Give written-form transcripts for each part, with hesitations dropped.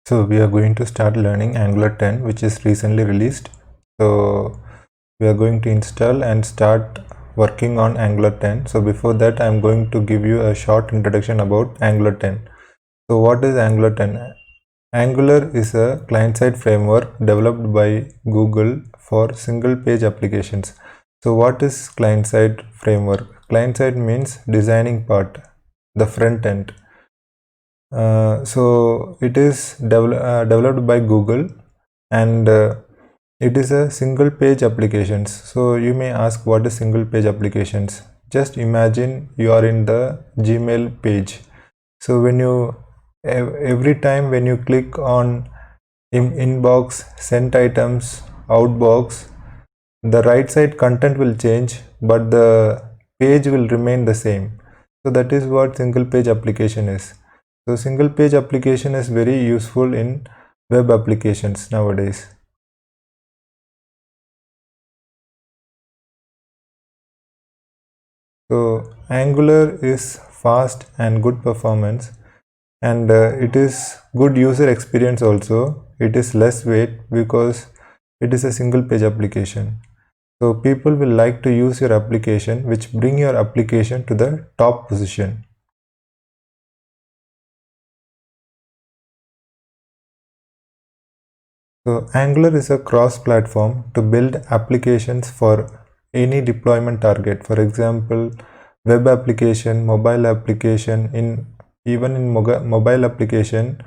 So we are going to start learning Angular 10, which is recently released. So we are going to install and start working on Angular 10. So before that, I am going to give you a short introduction about Angular 10. So what is Angular 10? Angular is a client-side framework developed by Google for single-page applications. So what is client-side framework? Client-side means designing part, the front end. So it is developed by Google, and it is a single page applications. So you may ask, what is single page applications? Just imagine you are in the Gmail page. So when you every time when you click on inbox, sent items, outbox, the right side content will change, but the page will remain the same. So that is what single page application is. So single page application is very useful in web applications nowadays. So Angular is fast and good performance, and it is good user experience also. It is less weight because it is a single page application. So people will like to use your application, which bring your application to the top position. So Angular is a cross-platform to build applications for any deployment target. For example, web application, mobile application, even in mobile application,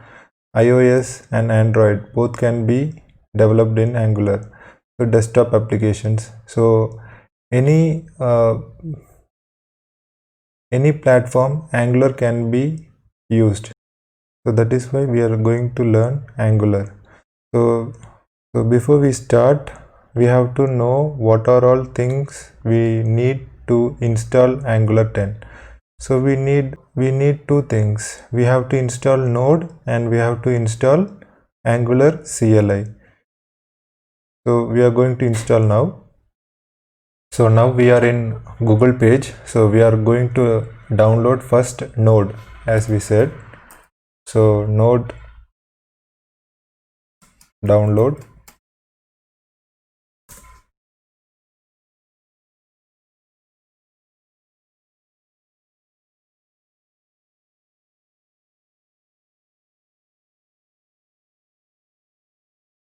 iOS and Android both can be developed in Angular. So desktop applications. So any platform Angular can be used. So that is why we are going to learn Angular. So before we start, we have to know what are all things we need to install Angular 10. So we need two things. We have to install Node and we have to install Angular CLI. So we are going to install now. So now we are in Google page. So we are going to download first Node, as we said. So Node download.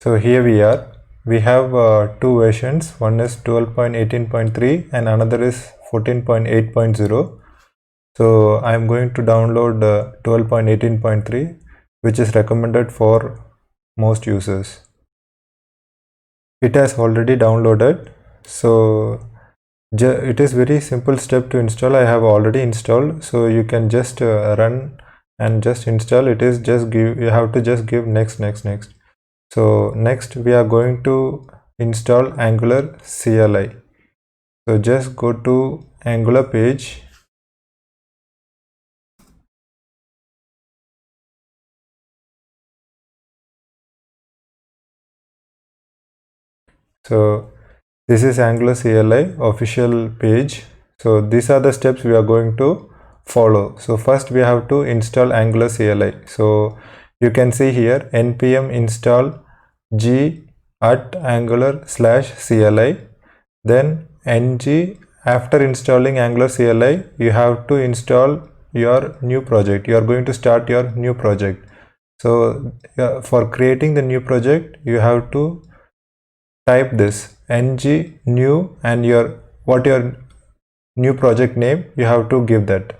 So here we are. We have two versions. One is 12.18.3 and another is 14.8.0. So I am going to download 12.18.3, which is recommended for most users. It has already downloaded. So it is very simple step to install. I have already installed. So you can just run and just install. It is just you have to just give next. So next we are going to install Angular CLI. So just go to Angular page. So this is Angular CLI official page. So these are the steps we are going to follow. So first we have to install Angular CLI. So you can see here npm install g at angular/cli. Then ng, after installing Angular CLI, you have to install your new project. You are going to start your new project. So for creating the new project, you have to type this ng new and your new project name, you have to give that.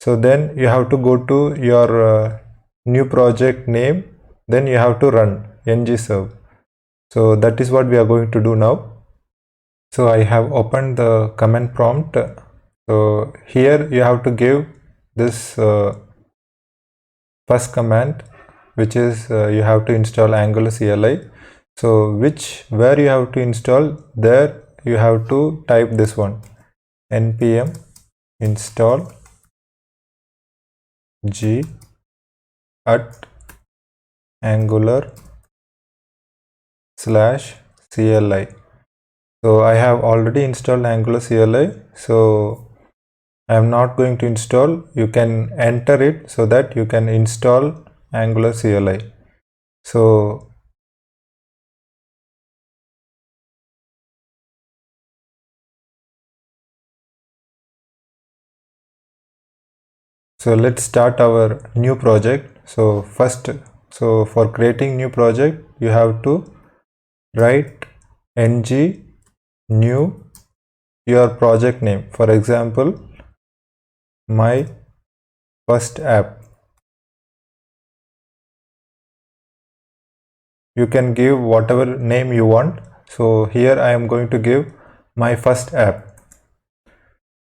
So then you have to go to your new project name, then you have to run ng serve. So that is what we are going to do now. So I have opened the command prompt. So here you have to give this first command, which is you have to install Angular CLI. So where you have to install, there you have to type this one, npm install g at angular/cli. So I have already installed Angular CLI, so I am not going to install. You can enter it so that you can install Angular CLI. So let's start our new project. So for creating new project, you have to write ng new your project name. For example, my first app. You can give whatever name you want. So here I am going to give my first app.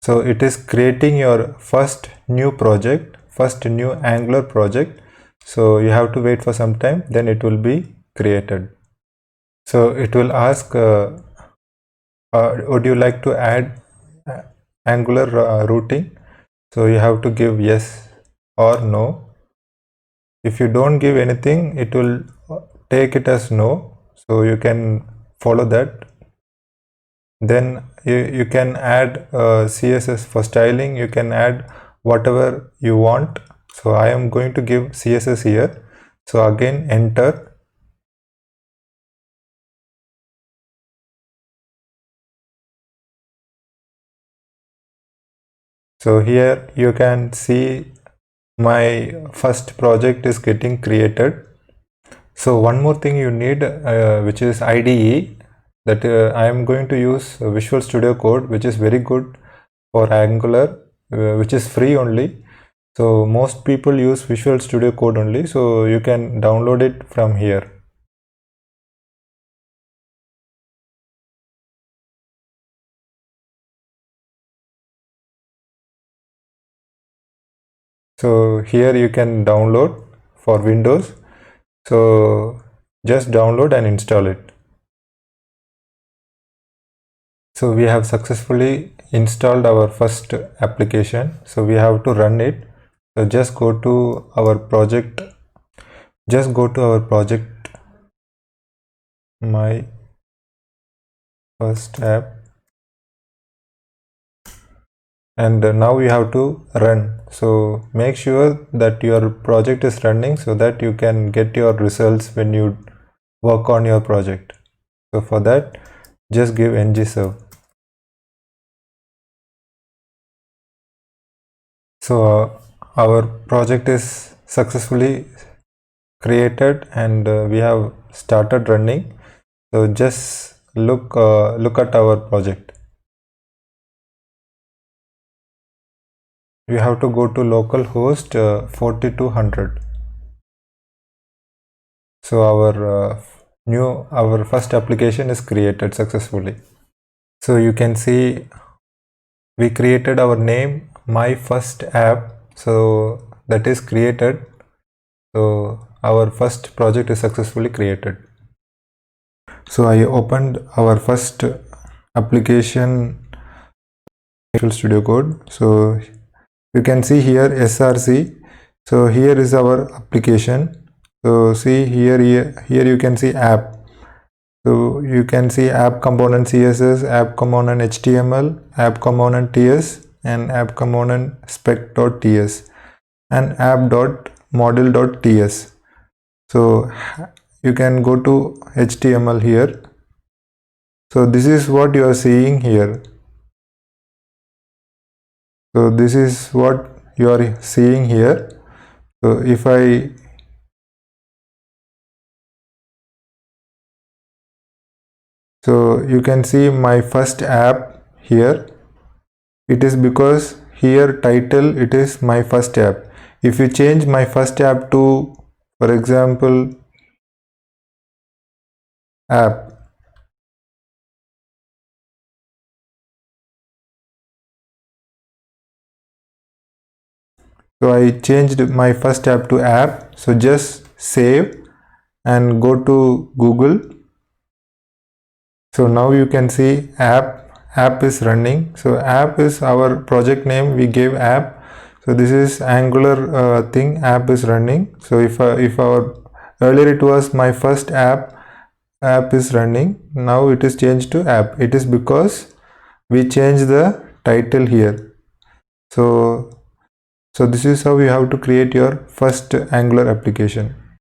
So it is creating your first new project, first new Angular project. So you have to wait for some time, then it will be created. So it will ask, would you like to add Angular routing? So you have to give yes or no. If you don't give anything, it will take it as no. So you can follow that. Then you can add CSS for styling. You can add whatever you want. So I am going to give CSS here. So again, enter. So here you can see my first project is getting created. So one more thing you need, which is IDE, that I am going to use Visual Studio Code, which is very good for Angular, which is free only. So most people use Visual Studio Code only, so you can download it from here. So here you can download for Windows. So just download and install it. So we have successfully installed our first application. So we have to run it. So just go to our project. Just go to our project, my first app, and now you have to run. So make sure that your project is running so that you can get your results when you work on your project. So for that, just give ng-serve. So our project is successfully created and we have started running. So just look at our project. You have to go to localhost 4200. So our first application is created successfully. So you can see we created our name, my first app. So that is created. So our first project is successfully created. So I opened our first application, Visual Studio Code. So you can see here src. So here is our application. So see here you can see app. So you can see app component CSS, app component HTML, app component TS, and app component spec.ts, and app.model.ts. So you can go to HTML here. So this is what you are seeing here. So this is what you are seeing here. So if I you can see my first app here. It is because here title it is my first app. If you change my first app to, for example, app, so I changed my first app to app. So just save and go to Google. So now you can see app is running. So app is our project name, we gave app. So this is Angular thing, app is running. So if our earlier it was my first app is running, now it is changed to app. It is because we changed the title here. So So this is how you have to create your first Angular application.